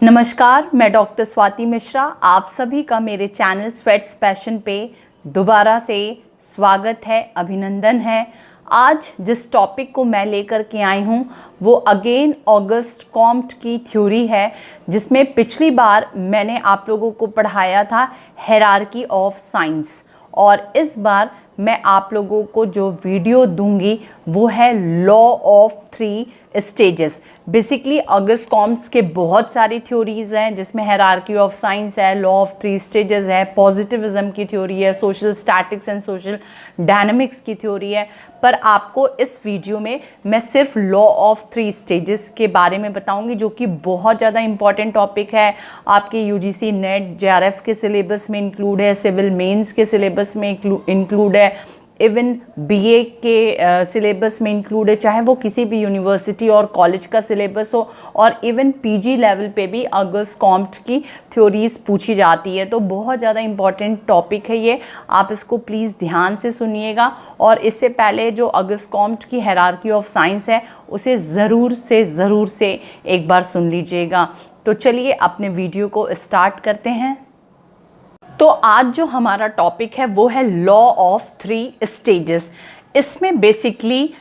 नमस्कार, मैं डॉक्टर स्वाति मिश्रा। आप सभी का मेरे चैनल स्वेट्स पैशन पे दोबारा से स्वागत है, अभिनंदन है। आज जिस टॉपिक को मैं लेकर के आई हूँ वो अगेन ऑगस्ट कॉम्ट की थ्योरी है, जिसमें पिछली बार मैंने आप लोगों को पढ़ाया था हायरार्की ऑफ साइंस, और इस बार मैं आप लोगों को जो वीडियो दूंगी वो है law of 3 stages. Basically Auguste Comte's के बहुत सारी थ्योरीज हैं, जिसमें हायरार्की ऑफ साइंस है, लॉ ऑफ 3 स्टेजेस है, पॉजिटिविज्म की थ्योरी है, social statics and social dynamics की थ्योरी है। पर आपको इस वीडियो में मैं सिर्फ लॉ ऑफ 3 स्टेजेस के बारे में बताऊंगी, जो कि बहुत ज़्यादा इंपॉर्टेंट टॉपिक है। आपके यूजीसी नेट जेआरएफ के सिलेबस में इंक्लूड है, सिविल मेंस के सिलेबस में इंक्लूड है, इवन बीए के सिलेबस में इंक्लूड है, चाहे वो किसी भी यूनिवर्सिटी और कॉलेज का सिलेबस हो, और इवन पीजी लेवल पे भी ऑगस्ट कॉम्ट की थ्योरीज पूछी जाती है। तो बहुत ज़्यादा इंपॉर्टेंट टॉपिक है ये, आप इसको प्लीज़ ध्यान से सुनिएगा। और इससे पहले जो ऑगस्ट कॉम्ट की हायरार्की ऑफ साइंस है उसे ज़रूर से एक बार सुन लीजिएगा। तो चलिए अपने वीडियो को स्टार्ट करते हैं। तो आज जो हमारा टॉपिक है वो है लॉ ऑफ 3 स्टेजेस। इसमें बेसिकली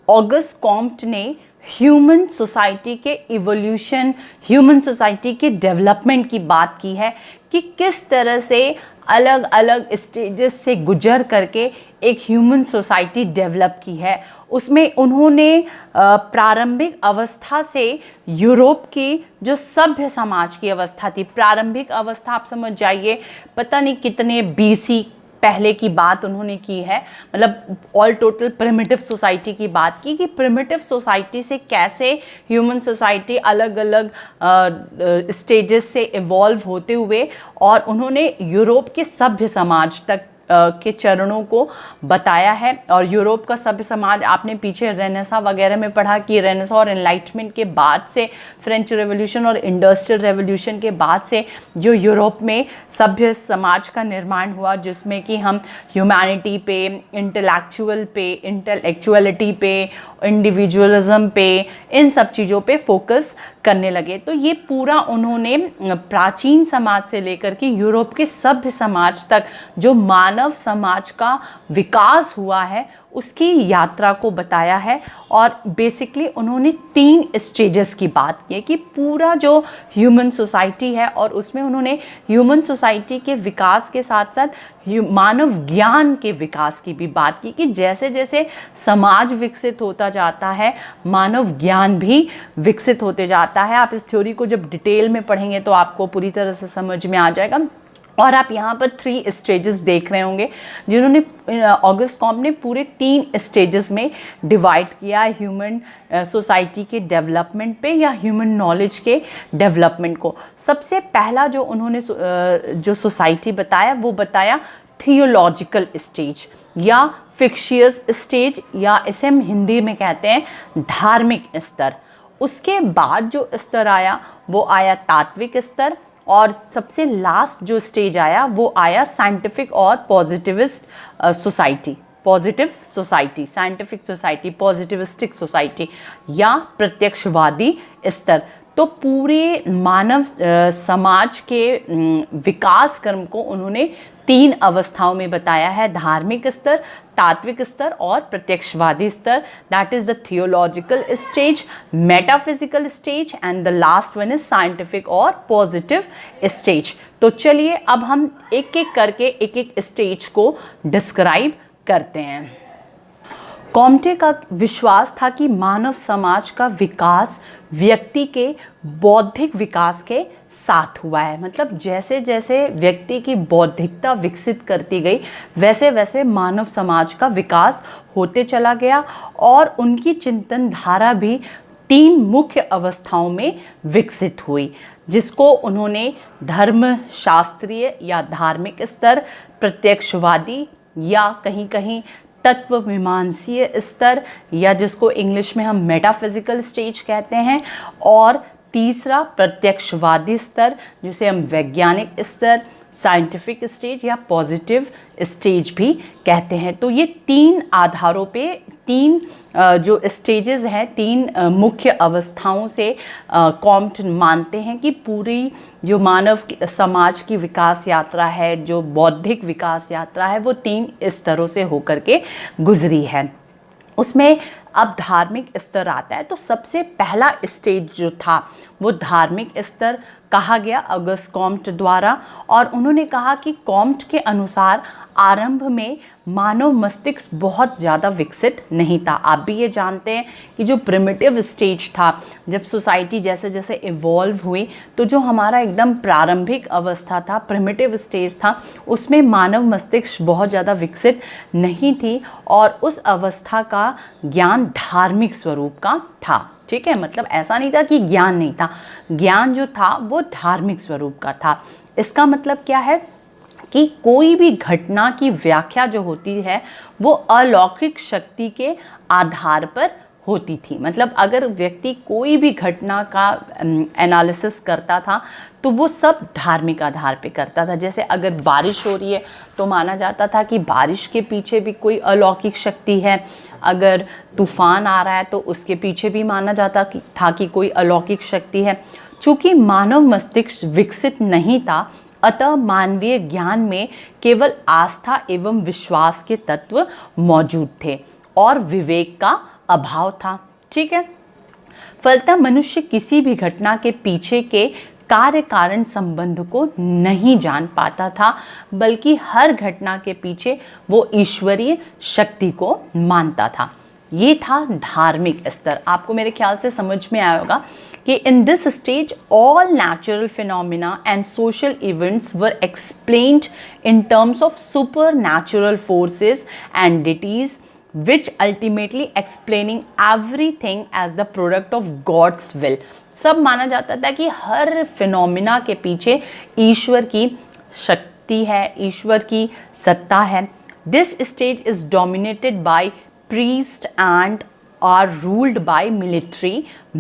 ऑगस्ट कॉम्ट ने ह्यूमन सोसाइटी के इवोल्यूशन, ह्यूमन सोसाइटी के डेवलपमेंट की बात की है कि किस तरह से अलग अलग स्टेजेस से गुजर करके एक ह्यूमन सोसाइटी डेवलप की है। उसमें उन्होंने प्रारंभिक अवस्था से यूरोप की जो सभ्य समाज की अवस्था थी, प्रारंभिक अवस्था आप समझ जाइए, पता नहीं कितने बीसी पहले की बात उन्होंने की है, मतलब ऑल टोटल प्रिमिटिव सोसाइटी की बात की, कि प्रिमिटिव सोसाइटी से कैसे ह्यूमन सोसाइटी अलग अलग स्टेजेस से इवॉल्व होते हुए, और उन्होंने यूरोप के सभ्य समाज तक के चरणों को बताया है। और यूरोप का सभ्य समाज आपने पीछे रेनेसा वगैरह में पढ़ा कि रेनेसा और एनलाइटमेंट के बाद से, फ्रेंच रेवोल्यूशन और इंडस्ट्रियल रेवोल्यूशन के बाद से जो यूरोप में सभ्य समाज का निर्माण हुआ, जिसमें कि हम ह्यूमैनिटी पे, इंटेलेक्चुअलिटी पे, इंडिविजुअलिज्म पे, इन सब चीज़ों पे फोकस करने लगे। तो ये पूरा उन्होंने प्राचीन समाज से लेकर के यूरोप के सभ्य समाज तक जो मानव समाज का विकास हुआ है उसकी यात्रा को बताया है। और बेसिकली उन्होंने 3 स्टेजेस की बात की है कि पूरा जो ह्यूमन सोसाइटी है, और उसमें उन्होंने ह्यूमन सोसाइटी के विकास के साथ साथ मानव ज्ञान के विकास की भी बात की, कि जैसे जैसे समाज विकसित होता जाता है मानव ज्ञान भी विकसित होते जाता है। आप इस थ्योरी को जब डिटेल में पढ़ेंगे तो आपको पूरी तरह से समझ में आ जाएगा। और आप यहाँ पर 3 स्टेजेस देख रहे होंगे, जिन्होंने ऑगस्ट कॉम्ट ने पूरे 3 स्टेजेस में डिवाइड किया ह्यूमन सोसाइटी के डेवलपमेंट पे, या ह्यूमन नॉलेज के डेवलपमेंट को। सबसे पहला जो उन्होंने जो सोसाइटी बताया वो बताया थियोलॉजिकल स्टेज या फिक्शियस स्टेज, या इसे हम हिंदी में कहते हैं धार्मिक स्तर। उसके बाद जो स्तर आया वो आया तात्विक स्तर, और सबसे लास्ट जो स्टेज आया वो आया साइंटिफिक और positivist society, positive society, scientific society, positivistic society या प्रत्यक्षवादी स्तर। तो पूरे मानव समाज के विकास क्रम को उन्होंने 3 अवस्थाओं में बताया है: धार्मिक स्तर, तात्विक स्तर और प्रत्यक्षवादी स्तर। That is the theological stage, metaphysical stage and the last one is scientific और पॉजिटिव स्टेज। तो चलिए अब हम एक एक करके एक एक स्टेज को डिस्क्राइब करते हैं। कॉम्टे का विश्वास था कि मानव समाज का विकास व्यक्ति के बौद्धिक विकास के साथ हुआ है। मतलब जैसे जैसे व्यक्ति की बौद्धिकता विकसित करती गई, वैसे वैसे मानव समाज का विकास होते चला गया, और उनकी चिंतन धारा भी 3 मुख्य अवस्थाओं में विकसित हुई, जिसको उन्होंने धर्म शास्त्रीय या धार्मिक स्तर, प्रत्यक्षवादी या कहीं कहीं तत्व मीमांसीय स्तर, या जिसको इंग्लिश में हम मेटाफिजिकल स्टेज कहते हैं, और तीसरा प्रत्यक्षवादी स्तर, जिसे हम वैज्ञानिक स्तर, साइंटिफिक स्टेज या पॉजिटिव स्टेज भी कहते हैं। तो ये 3 आधारों पे तीन जो स्टेजेस हैं, तीन मुख्य अवस्थाओं से कॉम्ट मानते हैं कि पूरी जो मानव समाज की विकास यात्रा है, जो बौद्धिक विकास यात्रा है, वो 3 स्तरों से होकर के गुजरी है। उसमें अब धार्मिक स्तर आता है। तो सबसे पहला स्टेज जो था वो धार्मिक स्तर कहा गया ऑगस्ट कॉम्ट द्वारा, और उन्होंने कहा कि कॉम्ट के अनुसार आरंभ में मानव मस्तिष्क बहुत ज़्यादा विकसित नहीं था। आप भी ये जानते हैं कि जो प्रिमिटिव स्टेज था, जब सोसाइटी जैसे जैसे इवॉल्व हुई, तो जो हमारा एकदम प्रारंभिक अवस्था था, प्रिमिटिव स्टेज था, उसमें मानव मस्तिष्क बहुत ज़्यादा विकसित नहीं थी, और उस अवस्था का ज्ञान धार्मिक स्वरूप का था। ठीक है, मतलब ऐसा नहीं था कि ज्ञान नहीं था, ज्ञान जो था वो धार्मिक स्वरूप का था। इसका मतलब क्या है कि कोई भी घटना की व्याख्या जो होती है वो अलौकिक शक्ति के आधार पर होती थी। मतलब अगर व्यक्ति कोई भी घटना का एनालिसिस करता था तो वो सब धार्मिक आधार पे करता था। जैसे अगर बारिश हो रही है तो माना जाता था कि बारिश के पीछे भी कोई अलौकिक शक्ति है, अगर तूफान आ रहा है तो उसके पीछे भी माना जाता था कि कोई अलौकिक शक्ति है। चूँकि मानव मस्तिष्क विकसित नहीं था, अतः मानवीय ज्ञान में केवल आस्था एवं विश्वास के तत्व मौजूद थे और विवेक का अभाव था। ठीक है, फलतः मनुष्य किसी भी घटना के पीछे के कार्य कारण संबंध को नहीं जान पाता था, बल्कि हर घटना के पीछे वो ईश्वरीय शक्ति को मानता था। ये था धार्मिक स्तर। आपको मेरे ख्याल से समझ में आया होगा कि in this stage all natural phenomena and social events were explained in terms of super natural forces and deities which ultimately explaining everything as the product of God's will। सब माना जाता था कि हर फिनोमिना के पीछे ईश्वर की शक्ति है, ईश्वर की सत्ता है। This stage is dominated by priest and are ruled by military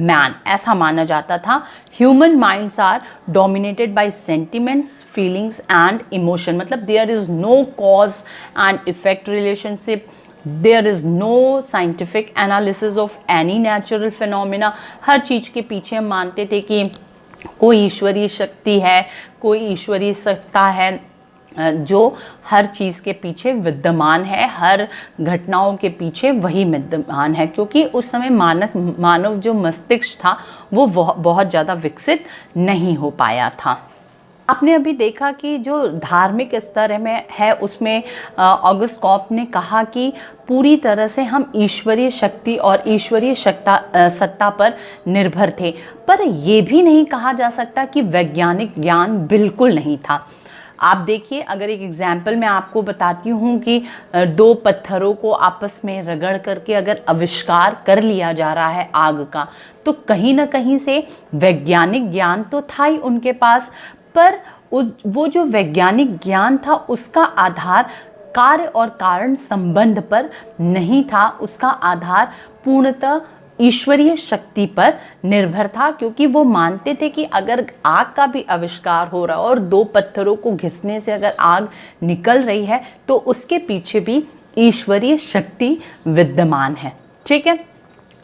man। ऐसा माना जाता था। Human minds are dominated by sentiments, feelings and emotion। मतलब there is no cause and effect relationship, there is no scientific analysis of any natural phenomena। हर चीज़ के पीछे हम मानते थे कि कोई ईश्वरीय शक्ति है, कोई मानवीय सत्ता है जो हर चीज़ के पीछे विद्यमान है, हर घटनाओं के पीछे वही विद्यमान है, क्योंकि उस समय मानव जो मस्तिष्क था वो बहुत ज़्यादा विकसित नहीं हो पाया था। आपने अभी देखा कि जो धार्मिक स्तर में है उसमें ऑगस्ट कॉम्ट ने कहा कि पूरी तरह से हम ईश्वरीय शक्ति और ईश्वरीय सत्ता पर निर्भर थे, पर यह भी नहीं कहा जा सकता कि वैज्ञानिक ज्ञान बिल्कुल नहीं था। आप देखिए, अगर एक एग्जाम्पल मैं आपको बताती हूँ कि 2 पत्थरों को आपस में रगड़ करके अगर आविष्कार कर लिया जा रहा है आग का, तो कहीं ना कहीं से वैज्ञानिक ज्ञान तो था ही उनके पास, पर वो जो वैज्ञानिक ज्ञान था उसका आधार कार्य और कारण संबंध पर नहीं था, उसका आधार पूर्णतः ईश्वरीय शक्ति पर निर्भर था। क्योंकि वो मानते थे कि अगर आग का भी आविष्कार हो रहा है और 2 पत्थरों को घिसने से अगर आग निकल रही है तो उसके पीछे भी ईश्वरीय शक्ति विद्यमान है। ठीक है,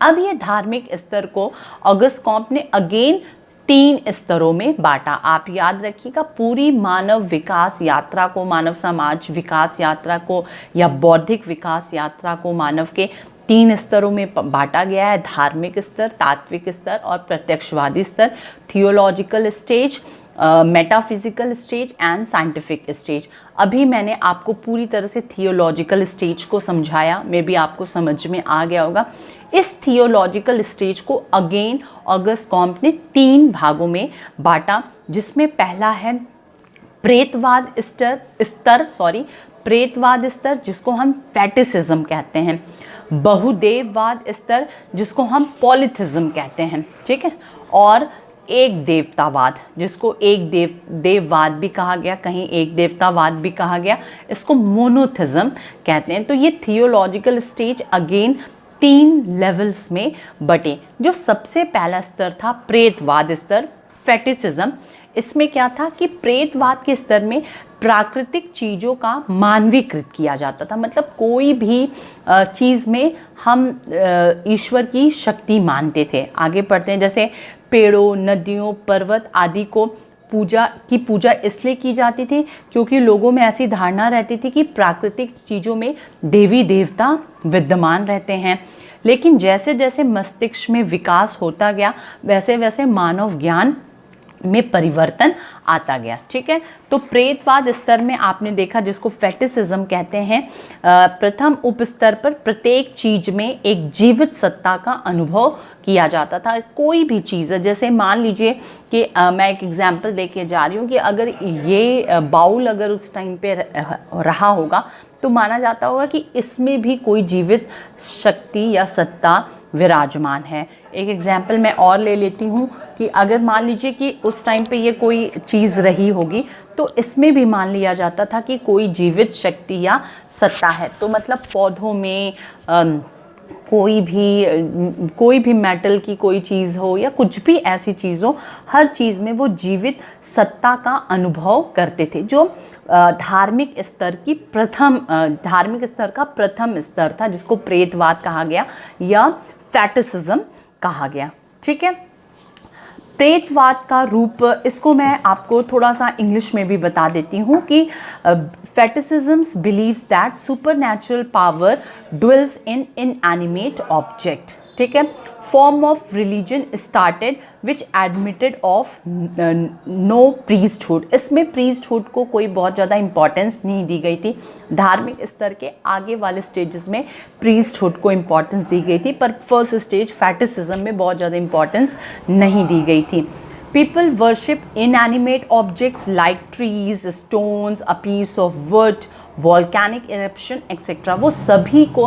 अब ये धार्मिक स्तर को ऑगस्ट कॉम्ट ने अगेन 3 स्तरों में बांटा। आप याद रखिएगा, पूरी मानव विकास यात्रा को, मानव समाज विकास यात्रा को या बौद्धिक विकास यात्रा को मानव के 3 स्तरों में बांटा गया है। धार्मिक स्तर, तात्विक स्तर और प्रत्यक्षवादी स्तर, theological stage, metaphysical stage and scientific stage. अभी मैंने आपको पूरी तरह से थियोलॉजिकल स्टेज को समझाया, मे बी आपको समझ में आ गया होगा। इस थियोलॉजिकल स्टेज को अगेन ऑगस्ट कॉम्ट ने 3 भागों में बांटा, जिसमें पहला है प्रेतवाद स्तर जिसको हम फैटिसिज्म कहते हैं, बहुदेववाद स्तर जिसको हम पॉलीथिज्म कहते हैं। ठीक है, और एक देवतावाद जिसको एक देववाद भी कहा गया, कहीं एक देवतावाद भी कहा गया, इसको मोनोथिज्म कहते हैं। तो ये थियोलॉजिकल स्टेज अगेन 3 लेवल्स में बटे। जो सबसे पहला स्तर था प्रेतवाद स्तर, फेटिसिज्म, इसमें क्या था कि प्रेतवाद के स्तर में प्राकृतिक चीज़ों का मानवीकृत किया जाता था, मतलब कोई भी चीज़ में हम ईश्वर की शक्ति मानते थे। आगे पढ़ते हैं, जैसे पेड़ों, नदियों, पर्वत आदि को पूजा इसलिए की जाती थी क्योंकि लोगों में ऐसी धारणा रहती थी कि प्राकृतिक चीज़ों में देवी देवता विद्यमान रहते हैं। लेकिन जैसे जैसे मस्तिष्क में विकास होता गया वैसे वैसे मानव ज्ञान में परिवर्तन आता गया। ठीक है, तो प्रेतवाद स्तर में आपने देखा, जिसको फेटिसिज्म कहते हैं, प्रथम उपस्तर पर प्रत्येक चीज में एक जीवित सत्ता का अनुभव किया जाता था। कोई भी चीज़ है, जैसे मान लीजिए कि मैं एक एग्जांपल देके जा रही हूँ कि अगर ये बाउल अगर उस टाइम पे रहा होगा तो माना जाता होगा कि इसमें भी कोई जीवित शक्ति या सत्ता विराजमान है। एक एग्जाम्पल मैं और ले लेती हूँ कि अगर मान लीजिए कि उस टाइम पे ये कोई चीज़ रही होगी तो इसमें भी मान लिया जाता था कि कोई जीवित शक्ति या सत्ता है। तो मतलब पौधों में कोई भी मेटल की कोई चीज़ हो या कुछ भी ऐसी चीज़ हो, हर चीज़ में वो जीवित सत्ता का अनुभव करते थे, जो धार्मिक स्तर का प्रथम स्तर था, जिसको प्रेतवाद कहा गया या फैटिसिज्म कहा गया। ठीक है, प्रेतवाद का रूप, इसको मैं आपको थोड़ा सा इंग्लिश में भी बता देती हूँ कि fetishisms believes that supernatural power dwells in inanimate object. ठीक है, form of religion started which admitted of no priesthood. इसमें प्रीस्टहुड को कोई बहुत ज़्यादा इम्पोर्टेंस नहीं दी गई थी। धार्मिक स्तर के आगे वाले स्टेजेस में प्रीस्टहुड को इम्पोर्टेंस दी गई थी, पर फर्स्ट स्टेज फैटिसिज्म में बहुत ज़्यादा इम्पोर्टेंस नहीं दी गई थी। People worship inanimate objects like trees, stones, a piece of wood, volcanic eruption, etc. वो सभी को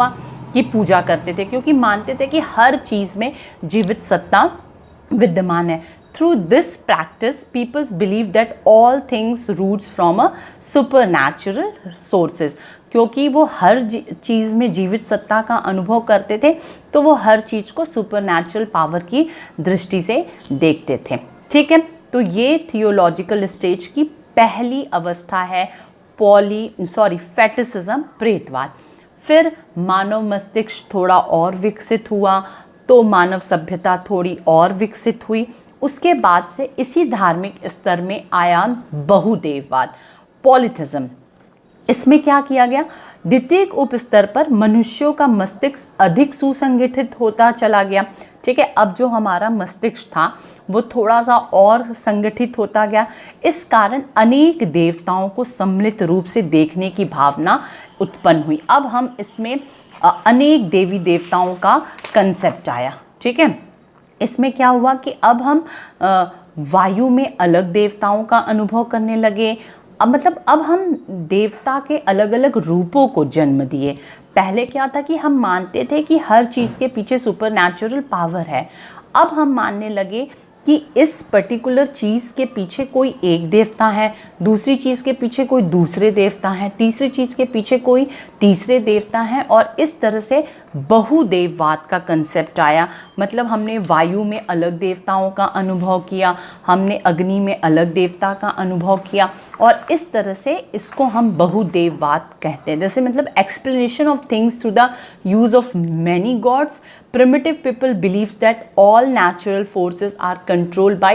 की पूजा करते थे क्योंकि मानते थे कि हर चीज़ में जीवित सत्ता विद्यमान है। Through this practice, people believe that all things roots from a supernatural sources. क्योंकि वो हर चीज़ में जीवित सत्ता का अनुभव करते थे तो वो हर चीज़ को सुपरनैचुरल पावर की दृष्टि से देखते थे। ठीक है, तो ये थियोलॉजिकल स्टेज की पहली अवस्था है फेटिसिज्म, प्रेतवाद। फिर मानव मस्तिष्क थोड़ा और विकसित हुआ तो मानव सभ्यता थोड़ी और विकसित हुई। उसके बाद से इसी धार्मिक स्तर में आया बहुदेववाद, पॉलीथिज्म। इसमें क्या किया गया, द्वितीय उपस्तर पर मनुष्यों का मस्तिष्क अधिक सुसंगठित होता चला गया। ठीक है, अब जो हमारा मस्तिष्क था वो थोड़ा सा और संगठित होता गया। इस कारण अनेक देवताओं को सम्मिलित रूप से देखने की भावना उत्पन्न हुई। अब हम इसमें अनेक देवी देवताओं का कंसेप्ट आया। ठीक है, इसमें क्या हुआ कि अब हम वायु में अलग देवताओं का अनुभव करने लगे। अब हम देवता के अलग अलग रूपों को जन्म दिए। पहले क्या था कि हम मानते थे कि हर चीज़ के पीछे सुपरनैचुरल पावर है। अब हम मानने लगे कि इस पर्टिकुलर चीज़ के पीछे कोई एक देवता है, दूसरी चीज़ के पीछे कोई दूसरे देवता हैं, तीसरी चीज़ के पीछे कोई तीसरे देवता हैं, और इस तरह से बहुदेववाद का कंसेप्ट आया। मतलब हमने वायु में अलग देवताओं का अनुभव किया, हमने अग्नि में अलग देवता का अनुभव किया, और इस तरह से इसको हम बहुदेववाद कहते हैं। जैसे मतलब explanation of things through the use of many gods. Primitive people believes that all natural forces are controlled by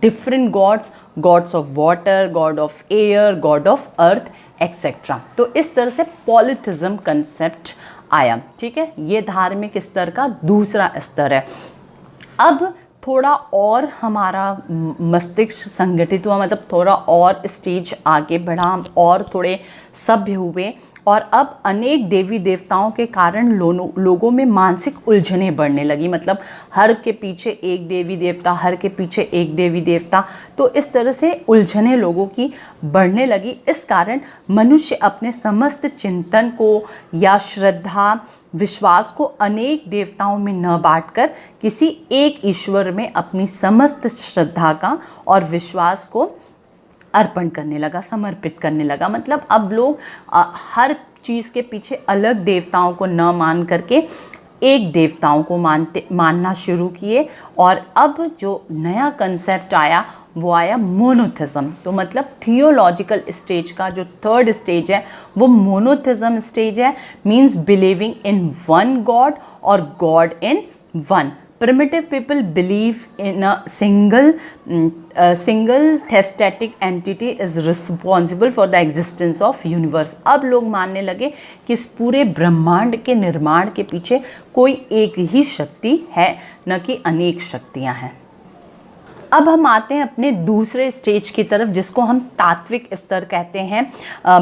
different gods, gods of water, god of air, god of earth, etc. तो इस तरह से पॉलीथिज्म concept आया। ठीक है, ये धार्मिक स्तर का दूसरा स्तर है। अब थोड़ा और हमारा मस्तिष्क संगठित हुआ, मतलब थोड़ा और स्टेज आगे बढ़ा और थोड़े सभ्य हुए, और अब अनेक देवी देवताओं के कारण लोगों में मानसिक उलझनें बढ़ने लगी। मतलब हर के पीछे एक देवी देवता, हर के पीछे एक देवी देवता, तो इस तरह से उलझनें लोगों की बढ़ने लगी। इस कारण मनुष्य अपने समस्त चिंतन को या श्रद्धा विश्वास को अनेक देवताओं में न बांटकर किसी एक ईश्वर में अपनी समस्त श्रद्धा का और विश्वास को अर्पण करने लगा, समर्पित करने लगा। मतलब अब लोग हर चीज़ के पीछे अलग देवताओं को न मान करके एक देवताओं को मानना शुरू किए। और अब जो नया कंसेप्ट आया वो आया मोनोथिज्म। तो मतलब थियोलॉजिकल स्टेज का जो थर्ड स्टेज है वो मोनोथिज्म स्टेज है, means believing in one god और god in one. Primitive people believe in a single theistic entity is responsible for the existence of universe। अब लोग मानने लगे कि इस पूरे ब्रह्मांड के निर्माण के पीछे कोई एक ही शक्ति है, न कि अनेक शक्तियां हैं। अब हम आते हैं अपने दूसरे स्टेज की तरफ, जिसको हम तात्विक स्तर कहते हैं,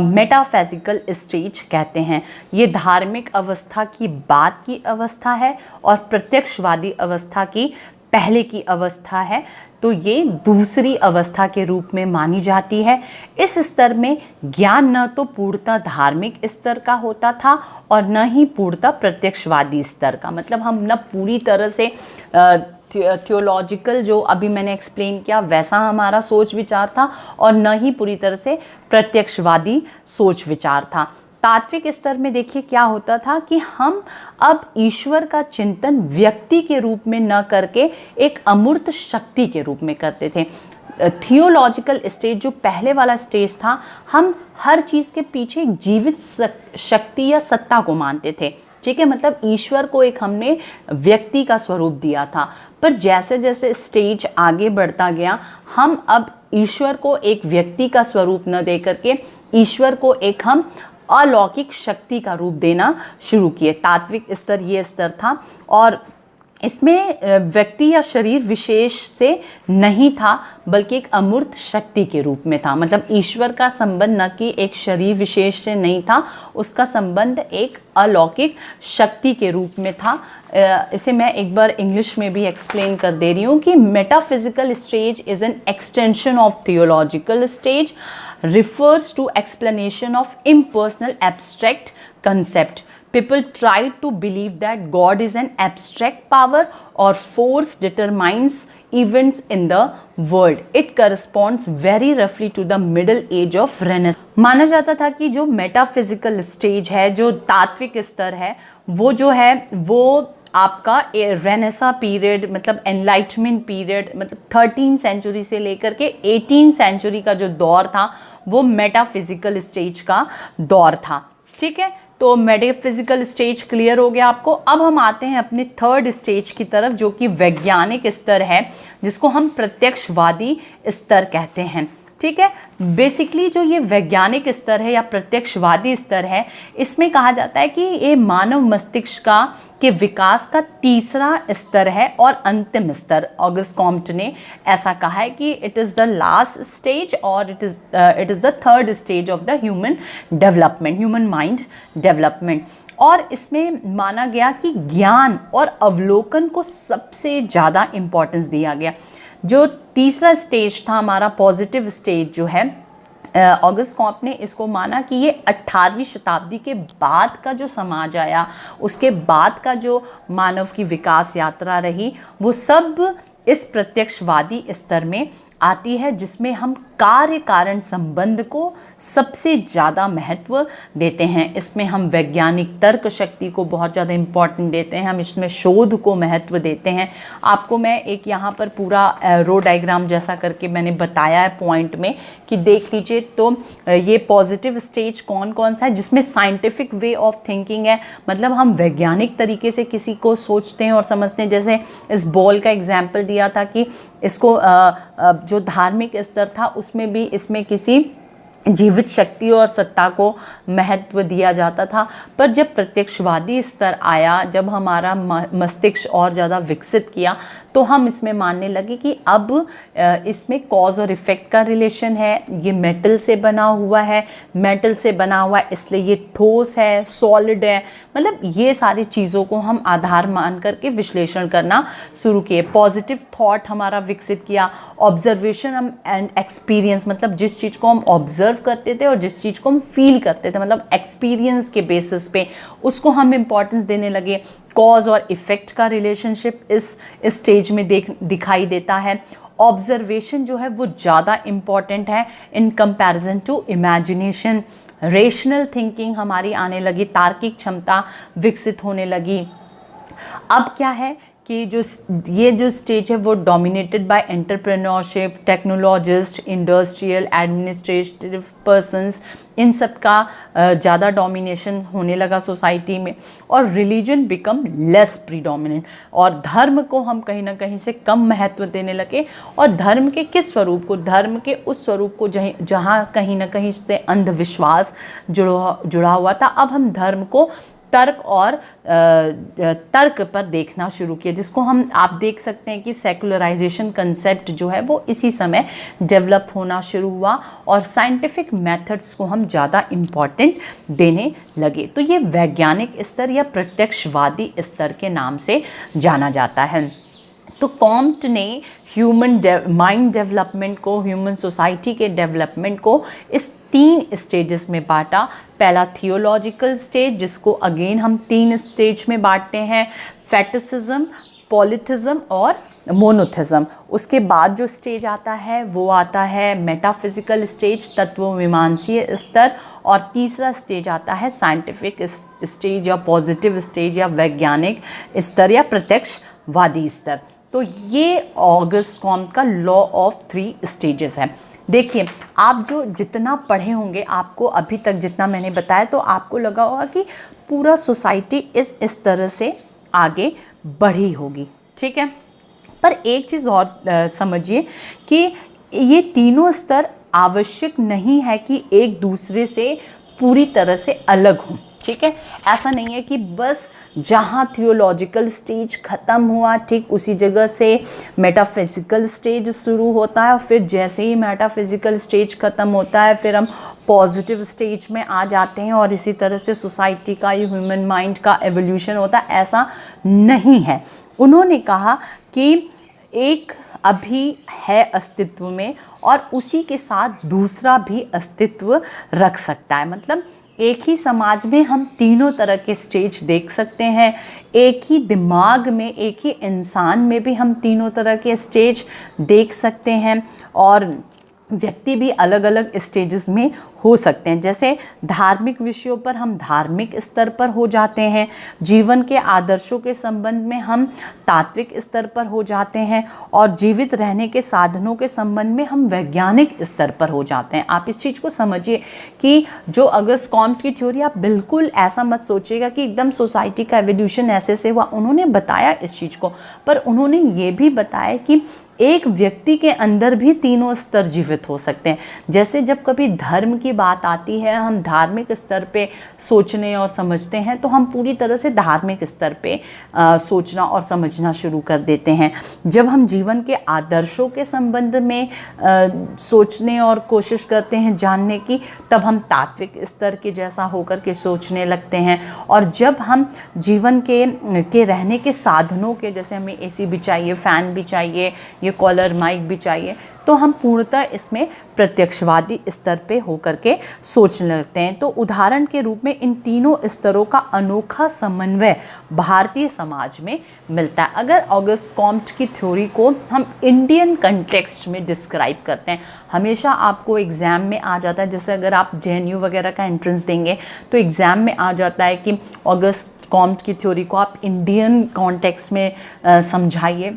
मेटाफिजिकल स्टेज कहते हैं। ये धार्मिक अवस्था की बाद की अवस्था है और प्रत्यक्षवादी अवस्था की पहले की अवस्था है। तो ये दूसरी अवस्था के रूप में मानी जाती है। इस स्तर में ज्ञान न तो पूर्णतः धार्मिक स्तर का होता था और न ही पूर्णतः प्रत्यक्षवादी स्तर का। मतलब हम न पूरी तरह से थियोलॉजिकल जो अभी मैंने एक्सप्लेन किया वैसा हमारा सोच विचार था और न ही पूरी तरह से प्रत्यक्षवादी सोच विचार था। तात्विक स्तर में देखिए क्या होता था कि हम अब ईश्वर का चिंतन व्यक्ति के रूप में न करके एक अमूर्त शक्ति के रूप में करते थे। थियोलॉजिकल स्टेज जो पहले वाला स्टेज था, हम हर चीज़ के पीछे एक जीवित शक्ति या सत्ता को मानते थे। ठीक है, मतलब ईश्वर को एक हमने व्यक्ति का स्वरूप दिया था। पर जैसे जैसे स्टेज आगे बढ़ता गया, हम अब ईश्वर को एक व्यक्ति का स्वरूप न दे करके ईश्वर को एक हम अलौकिक शक्ति का रूप देना शुरू किए। तात्विक स्तर ये स्तर था और इसमें व्यक्ति या शरीर विशेष से नहीं था, बल्कि एक अमूर्त शक्ति के रूप में था। मतलब ईश्वर का संबंध न कि एक शरीर विशेष से नहीं था, उसका संबंध एक अलौकिक शक्ति के रूप में था। इसे मैं एक बार इंग्लिश में भी एक्सप्लेन कर दे रही हूँ कि metaphysical stage is an extension of theological stage, refers to explanation of impersonal abstract concept. People try to believe that God is an abstract power or force determines events in the world. It corresponds very roughly to the middle age of Renaissance. माना जाता था कि जो metaphysical stage है, जो तात्विक स्तर है, वो जो है वो आपका रेनेसा पीरियड, मतलब एनलाइटमेंट पीरियड, मतलब 13 सेंचुरी से लेकर के 18 सेंचुरी का जो दौर था वो मेटाफिजिकल स्टेज का दौर था। ठीक है, तो मेटाफिजिकल स्टेज क्लियर हो गया आपको। अब हम आते हैं अपने थर्ड स्टेज की तरफ, जो कि वैज्ञानिक स्तर है, जिसको हम प्रत्यक्षवादी स्तर कहते हैं। ठीक है, बेसिकली जो ये वैज्ञानिक स्तर है या प्रत्यक्षवादी स्तर है, इसमें कहा जाता है कि ये मानव मस्तिष्क के विकास का तीसरा स्तर है और अंतिम स्तर। ऑगस्ट कॉम्ट ने ऐसा कहा है कि it is the last stage और it is the third stage of the human development, human mind development. और इसमें माना गया कि ज्ञान और अवलोकन को सबसे ज़्यादा इम्पोर्टेंस दिया गया। जो तीसरा स्टेज था हमारा पॉजिटिव स्टेज जो है, ऑगस्ट कॉम्ट ने इसको माना कि ये 18वीं शताब्दी के बाद का जो समाज आया, उसके बाद का जो मानव की विकास यात्रा रही, वो सब इस प्रत्यक्षवादी स्तर में आती है, जिसमें हम कार्य कारण संबंध को सबसे ज़्यादा महत्व देते हैं। इसमें हम वैज्ञानिक तर्क शक्ति को बहुत ज़्यादा इम्पॉर्टेंट देते हैं, हम इसमें शोध को महत्व देते हैं। आपको मैं एक यहाँ पर पूरा रो डायग्राम जैसा करके मैंने बताया है पॉइंट में कि देख लीजिए। तो ये पॉजिटिव स्टेज कौन कौन सा है, जिसमें साइंटिफिक वे ऑफ थिंकिंग है, मतलब हम वैज्ञानिक तरीके से किसी को सोचते हैं और समझते हैं। जैसे इस बॉल का एग्जाम्पल दिया था कि इसको जो धार्मिक स्तर था उसमें भी इसमें किसी जीवित शक्ति और सत्ता को महत्व दिया जाता था। पर जब प्रत्यक्षवादी स्तर आया, जब हमारा मस्तिष्क और ज़्यादा विकसित किया, तो हम इसमें मानने लगे कि अब इसमें कॉज और इफ़ेक्ट का रिलेशन है। ये मेटल से बना हुआ है, मेटल से बना हुआ है इसलिए ये ठोस है, सॉलिड है, मतलब ये सारी चीज़ों को हम आधार मान करके विश्लेषण करना शुरू किए। पॉजिटिव थॉट हमारा विकसित किया, ऑब्जर्वेशन एंड एक्सपीरियंस, मतलब जिस चीज़ को हम ऑब्जर्व करते थे और जिस चीज़ को हम फील करते थे, मतलब एक्सपीरियंस के बेसिस पे उसको हम इम्पोर्टेंस देने लगे। कॉज और इफ़ेक्ट का रिलेशनशिप इस स्टेज में दिखाई देता है। ऑब्जर्वेशन जो है वो ज़्यादा इम्पॉर्टेंट है in comparison to imagination. Rational thinking हमारी आने लगी, तार्किक क्षमता विकसित होने लगी। अब क्या है कि ये जो स्टेज है वो dominated by entrepreneurship, technologist, industrial, administrative persons, इन सब का ज़्यादा डोमिनेशन होने लगा सोसाइटी में, और रिलीजन बिकम लेस प्रीडोमिनेंट, और धर्म को हम कहीं ना कहीं से कम महत्व देने लगे। और धर्म के किस स्वरूप को? धर्म के उस स्वरूप को जहाँ कहीं ना कहीं से अंधविश्वास जुड़ा हुआ था। अब हम धर्म को तर्क और तर्क पर देखना शुरू किया, जिसको हम आप देख सकते हैं कि सेकुलराइजेशन कंसेप्ट जो है वो इसी समय डेवलप होना शुरू हुआ, और साइंटिफिक मेथड्स को हम ज़्यादा इम्पॉर्टेंट देने लगे। तो ये वैज्ञानिक स्तर या प्रत्यक्षवादी स्तर के नाम से जाना जाता है। तो कॉम्ट ने ह्यूमन माइंड डेवलपमेंट को, ह्यूमन सोसाइटी के डेवलपमेंट को इस 3 स्टेजेस में बांटा। पहला थियोलॉजिकल स्टेज, जिसको अगेन हम 3 स्टेज में बांटते हैं, फैटिसिज्म, पॉलिथिज्म और मोनोथिज्म। उसके बाद जो स्टेज आता है वो आता है मेटाफिजिकल स्टेज, तत्वमीमांसीय स्तर, और तीसरा स्टेज आता है साइंटिफिक स्टेज या पॉजिटिव स्टेज या वैज्ञानिक स्तर या प्रत्यक्षवादी स्तर। तो ये ऑगस्ट कॉम्ट का लॉ ऑफ 3 स्टेजेस है। देखिए, आप जो जितना पढ़े होंगे, आपको अभी तक जितना मैंने बताया, तो आपको लगा होगा कि पूरा सोसाइटी इस तरह से आगे बढ़ी होगी, ठीक है। पर एक चीज़ और समझिए कि ये तीनों स्तर आवश्यक नहीं है कि एक दूसरे से पूरी तरह से अलग हों, ठीक है। ऐसा नहीं है कि बस जहाँ थियोलॉजिकल स्टेज ख़त्म हुआ ठीक उसी जगह से मेटाफिजिकल स्टेज शुरू होता है, और फिर जैसे ही मेटाफिजिकल स्टेज ख़त्म होता है फिर हम पॉजिटिव स्टेज में आ जाते हैं, और इसी तरह से सोसाइटी का, ये ह्यूमन माइंड का एवोल्यूशन होता है। ऐसा नहीं है। उन्होंने कहा कि एक अभी है अस्तित्व में और उसी के साथ दूसरा भी अस्तित्व रख सकता है। मतलब एक ही समाज में हम तीनों तरह के स्टेज देख सकते हैं। एक ही दिमाग में, एक ही इंसान में भी हम तीनों तरह के स्टेज देख सकते हैं, और व्यक्ति भी अलग अलग स्टेजेस में हो सकते हैं। जैसे धार्मिक विषयों पर हम धार्मिक स्तर पर हो जाते हैं, जीवन के आदर्शों के संबंध में हम तात्विक स्तर पर हो जाते हैं, और जीवित रहने के साधनों के संबंध में हम वैज्ञानिक स्तर पर हो जाते हैं। आप इस चीज़ को समझिए कि जो ऑगस्ट कॉम्ट की थ्योरी, आप बिल्कुल ऐसा मत सोचिएगा कि एकदम सोसाइटी का एवोल्यूशन ऐसे से हुआ। उन्होंने बताया इस चीज़ को, पर उन्होंने ये भी बताया कि एक व्यक्ति के अंदर भी तीनों स्तर जीवित हो सकते हैं। जैसे जब कभी धर्म की बात आती है, हम धार्मिक स्तर पे सोचने और समझते हैं, तो हम पूरी तरह से धार्मिक स्तर पे सोचना और समझना शुरू कर देते हैं। जब हम जीवन के आदर्शों के संबंध में सोचने और कोशिश करते हैं जानने की, तब हम तात्विक स्तर के जैसा होकर के सोचने लगते हैं। और जब हम जीवन के रहने के साधनों के, जैसे हमें एसी भी चाहिए, फ़ैन भी चाहिए, ये कॉलर माइक भी चाहिए, तो हम पूर्णतः इसमें प्रत्यक्षवादी स्तर पे होकर के सोचने लगते हैं। तो उदाहरण के रूप में इन तीनों स्तरों का अनोखा समन्वय भारतीय समाज में मिलता है। अगर ऑगस्ट कॉम्ट की थ्योरी को हम इंडियन कंटेक्स्ट में डिस्क्राइब करते हैं, हमेशा आपको एग्ज़ाम में आ जाता है, जैसे अगर आप JNU वगैरह का एंट्रेंस देंगे तो एग्ज़ाम में आ जाता है कि ऑगस्ट कॉम्ट की थ्योरी को आप इंडियन कॉन्टेक्स्ट में समझाइए।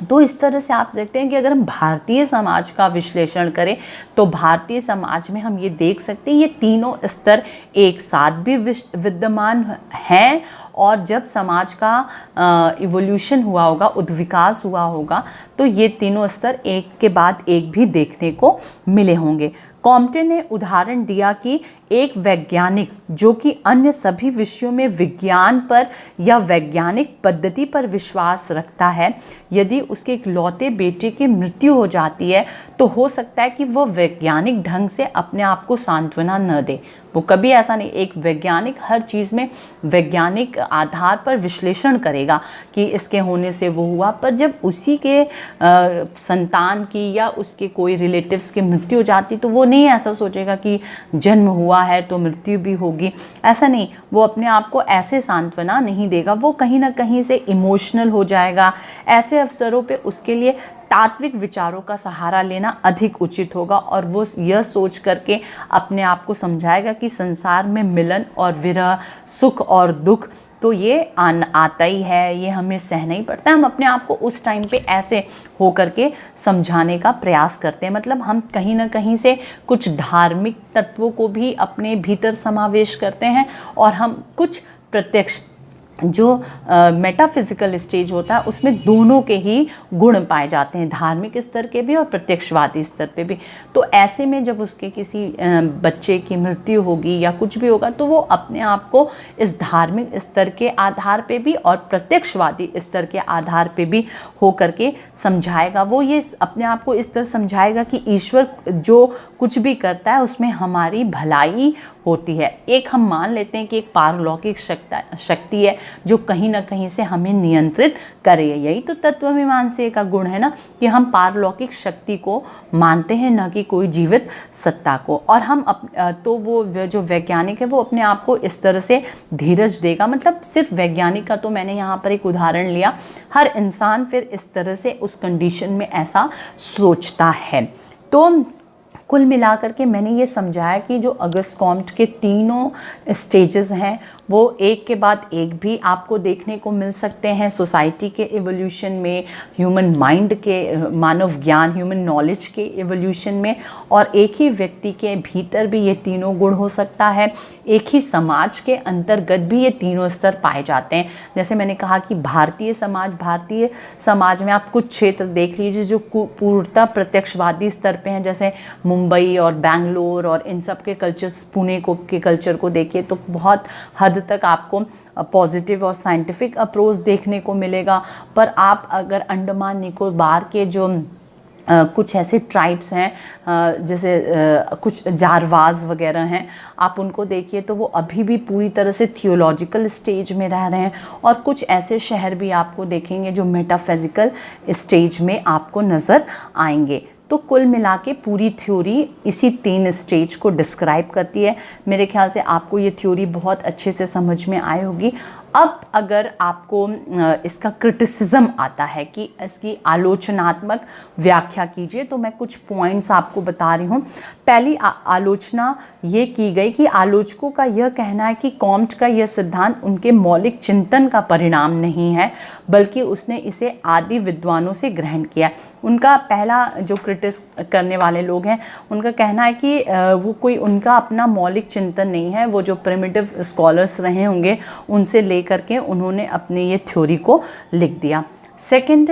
तो इस तरह से आप देखते हैं कि अगर हम भारतीय समाज का विश्लेषण करें तो भारतीय समाज में हम ये देख सकते हैं ये तीनों स्तर एक साथ भी विद्यमान हैं, और जब समाज का इवोल्यूशन हुआ होगा, उद्विकास हुआ होगा, तो ये तीनों स्तर एक के बाद एक भी देखने को मिले होंगे। कॉम्टे ने उदाहरण दिया कि एक वैज्ञानिक जो कि अन्य सभी विषयों में विज्ञान पर या वैज्ञानिक पद्धति पर विश्वास रखता है, यदि उसके इकलौते बेटे की मृत्यु हो जाती है तो हो सकता है कि वह वैज्ञानिक ढंग से अपने आप को सांत्वना न दे। वो कभी ऐसा नहीं, एक वैज्ञानिक हर चीज़ में वैज्ञानिक आधार पर विश्लेषण करेगा कि इसके होने से वो हुआ, पर जब उसी के संतान की या उसके कोई रिलेटिव्स की मृत्यु हो जाती तो वो नहीं ऐसा सोचेगा कि जन्म हुआ है तो मृत्यु भी होगी। ऐसा नहीं, वो अपने आप को ऐसे सांत्वना नहीं देगा, वो कहीं ना कहीं से इमोशनल हो जाएगा। ऐसे अवसरों पे उसके लिए तात्विक विचारों का सहारा लेना अधिक उचित होगा, और वो यह सोच करके अपने आप को समझाएगा कि संसार में मिलन और विरह, सुख और दुख तो ये आता ही है, ये हमें सहना ही पड़ता है। हम अपने आप को उस टाइम पे ऐसे हो करके समझाने का प्रयास करते हैं, मतलब हम कहीं ना कहीं से कुछ धार्मिक तत्वों को भी अपने भीतर समावेश करते हैं, और हम कुछ प्रत्यक्ष जो मेटाफिजिकल स्टेज होता है उसमें दोनों के ही गुण पाए जाते हैं, धार्मिक स्तर के भी और प्रत्यक्षवादी स्तर पे भी। तो ऐसे में जब उसके किसी बच्चे की मृत्यु होगी या कुछ भी होगा, तो वो अपने आप को इस धार्मिक स्तर के आधार पे भी और प्रत्यक्षवादी स्तर के आधार पे भी हो करके समझाएगा। वो ये अपने आप को इस तरह समझाएगा कि ईश्वर जो कुछ भी करता है उसमें हमारी भलाई होती है। एक हम मान लेते हैं कि एक पारलौकिक शक्ति है जो कहीं ना कहीं से हमें नियंत्रित करे। यही तो तत्वमीमांसा का गुण है ना, कि हम पारलौकिक शक्ति को मानते हैं, न कि कोई जीवित सत्ता को। और हम तो वो जो वैज्ञानिक है वो अपने आप को इस तरह से धीरज देगा, मतलब सिर्फ वैज्ञानिक का तो मैंने यहाँ पर एक उदाहरण लिया, हर इंसान फिर इस तरह से उस कंडीशन में ऐसा सोचता है। तो कुल मिलाकर के मैंने ये समझाया कि जो ऑगस्ट कॉम्ट के तीनों स्टेजेस हैं वो एक के बाद एक भी आपको देखने को मिल सकते हैं सोसाइटी के एवोल्यूशन में, ह्यूमन माइंड के, मानव ज्ञान, ह्यूमन नॉलेज के एवोल्यूशन में, और एक ही व्यक्ति के भीतर भी ये तीनों गुण हो सकता है। एक ही समाज के अंतर्गत भी ये तीनों स्तर पाए जाते हैं। जैसे मैंने कहा कि भारतीय समाज में आप कुछ क्षेत्र देख लीजिए जो पूर्णतः प्रत्यक्षवादी स्तर पे हैं, जैसे मुंबई और बेंगलोर और इन सब के कल्चर्स, पुणे के कल्चर को देखिए तो बहुत हद तक आपको पॉजिटिव और साइंटिफिक अप्रोच देखने को मिलेगा। पर आप अगर अंडमान निकोबार के जो कुछ ऐसे ट्राइब्स हैं, जैसे कुछ जारवाज वगैरह हैं, आप उनको देखिए तो वो अभी भी पूरी तरह से थियोलॉजिकल स्टेज में रह रहे हैं। और कुछ ऐसे शहर भी आपको देखेंगे जो मेटाफिजिकल स्टेज में आपको नज़र आएंगे। तो कुल मिला के पूरी थ्योरी इसी 3 स्टेज को डिस्क्राइब करती है। मेरे ख्याल से आपको ये थ्योरी बहुत अच्छे से समझ में आई होगी। अब अगर आपको इसका क्रिटिसिज्म आता है कि इसकी आलोचनात्मक व्याख्या कीजिए, तो मैं कुछ पॉइंट्स आपको बता रही हूँ। पहली आलोचना ये की गई कि आलोचकों का यह कहना है कि कॉम्ट का यह सिद्धांत उनके मौलिक चिंतन का परिणाम नहीं है, बल्कि उसने इसे आदि विद्वानों से ग्रहण किया। उनका पहला जो क्रिटिस करने वाले लोग हैं उनका कहना है कि वो कोई उनका अपना मौलिक चिंतन नहीं है, वो जो प्रिमिटिव स्कॉलर्स रहे होंगे उनसे करके उन्होंने अपनी ये थ्योरी को लिख दिया। सेकंड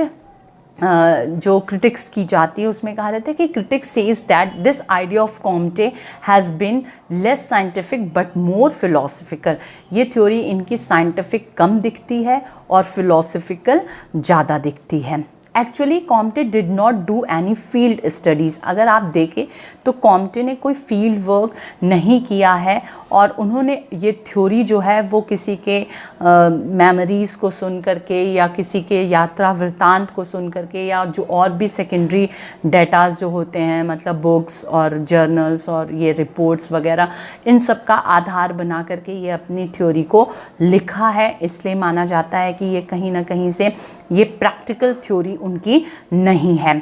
जो क्रिटिक्स की जाती है उसमें कहा जाता है कि critics says that this idea of Comte has been less scientific but more philosophical. ये थ्योरी इनकी साइंटिफिक कम दिखती है और फिलोसफिकल ज़्यादा दिखती है। Actually Comte did not do any field studies. अगर आप देखें तो कॉम्टे ने कोई फील्ड वर्क नहीं किया है, और उन्होंने ये थ्योरी जो है वो किसी के मेमोरीज़ को सुन करके या किसी के यात्रा वृत्तांत को सुन करके, या जो और भी सेकेंडरी डेटाज जो होते हैं, मतलब बुक्स और जर्नल्स और ये रिपोर्ट्स वगैरह, इन सब का आधार बना करके ये अपनी थ्योरी को लिखा है। इसलिए माना जाता है कि ये कहीं ना कहीं से ये प्रैक्टिकल थ्योरी उनकी नहीं है।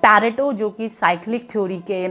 पैरेटो जो कि साइक्लिक थ्योरी के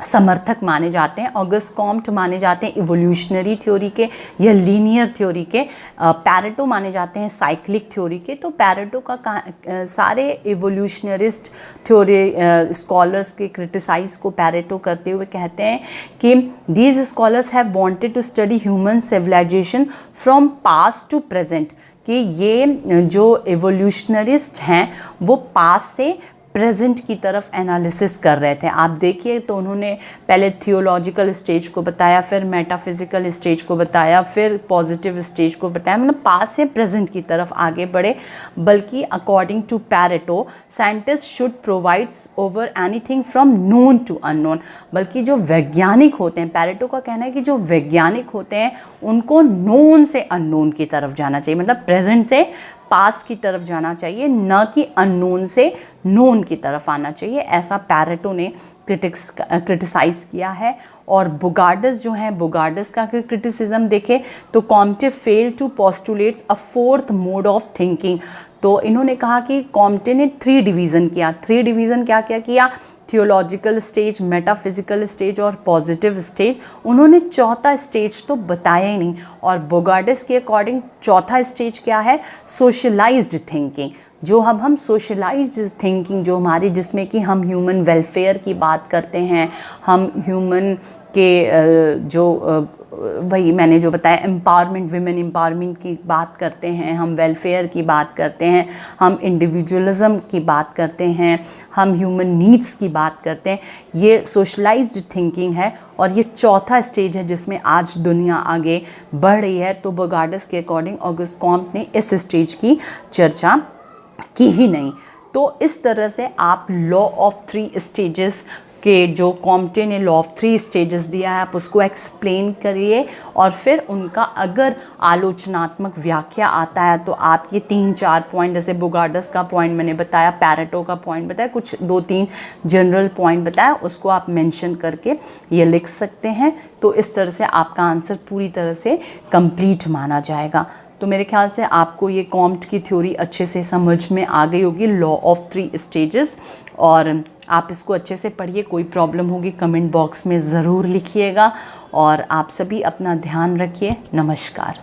समर्थक माने जाते हैं, ऑगस्ट कॉम्ट माने जाते हैं इवोल्यूशनरी थ्योरी के या लीनियर थ्योरी के, पैरेटो माने जाते हैं साइक्लिक थ्योरी के। तो पैरेटो का सारे इवोल्यूशनरिस्ट थ्योरी स्कॉलर्स के क्रिटिसाइज को पैरेटो करते हुए कहते हैं कि these scholars have wanted to study human civilisation from past to present, कि ये जो एवोल्यूशनरिस्ट हैं वो पास से प्रेजेंट की तरफ एनालिसिस कर रहे थे। आप देखिए तो उन्होंने पहले थियोलॉजिकल स्टेज को बताया, फिर मेटाफिजिकल स्टेज को बताया, फिर पॉजिटिव स्टेज को बताया, मतलब पास से प्रेजेंट की तरफ आगे बढ़े। बल्कि according to Pareto scientist should provides over anything from known to unknown. बल्कि जो वैज्ञानिक होते हैं, पैरेटो का कहना है कि जो वैज्ञानिक होते हैं उनको नोन से अननोन की तरफ जाना चाहिए, मतलब प्रेजेंट से पास की तरफ जाना चाहिए, न कि अननोन से नोन की तरफ आना चाहिए। ऐसा पैरेटो ने क्रिटिसाइज़ किया है। और बुगार्डस जो है, बुगार्डस का अगर क्रिटिसिज्म देखें तो Comte fail to postulates a fourth mode of thinking, तो इन्होंने कहा कि कॉम्टे ने 3 डिवीज़न किया। 3 डिवीज़न क्या क्या किया? थियोलॉजिकल स्टेज, मेटाफिजिकल स्टेज और पॉजिटिव स्टेज। उन्होंने चौथा स्टेज तो बताया ही नहीं। और बोगार्डिस के अकॉर्डिंग चौथा स्टेज क्या है? Socialised thinking. जो हम सोशलाइज्ड थिंकिंग जो हमारी, जिसमें कि हम ह्यूमन वेलफेयर की बात करते हैं, हम ह्यूमन के वही मैंने जो बताया एम्पावरमेंट, विमेन एम्पावरमेंट की बात करते हैं, हम वेलफेयर की बात करते हैं, हम इंडिविजुअलिज्म की बात करते हैं, हम ह्यूमन नीड्स की बात करते हैं। ये सोशलाइज्ड थिंकिंग है और ये चौथा स्टेज है जिसमें आज दुनिया आगे बढ़ रही है। तो बोगार्डिस के अकॉर्डिंग ऑगस्ट कॉम्ट ने इस स्टेज की चर्चा की ही नहीं। तो इस तरह से आप लॉ ऑफ 3 स्टेजेस के जो कॉम्टे ने लॉ ऑफ 3 स्टेजेस दिया है, आप उसको एक्सप्लेन करिए और फिर उनका अगर आलोचनात्मक व्याख्या आता है तो आप ये 3-4 पॉइंट, जैसे बोगार्डिस का पॉइंट मैंने बताया, पैरेटो का पॉइंट बताया, कुछ 2-3 जनरल पॉइंट बताया, उसको आप मेंशन करके ये लिख सकते हैं। तो इस तरह से आपका आंसर पूरी तरह से कंप्लीट माना जाएगा। तो मेरे ख्याल से आपको ये कॉम्ट की थ्योरी अच्छे से समझ में आ गई होगी, लॉ ऑफ 3 स्टेजेस। और आप इसको अच्छे से पढ़िए। कोई प्रॉब्लम होगी कमेंट बॉक्स में ज़रूर लिखिएगा और आप सभी अपना ध्यान रखिए। नमस्कार।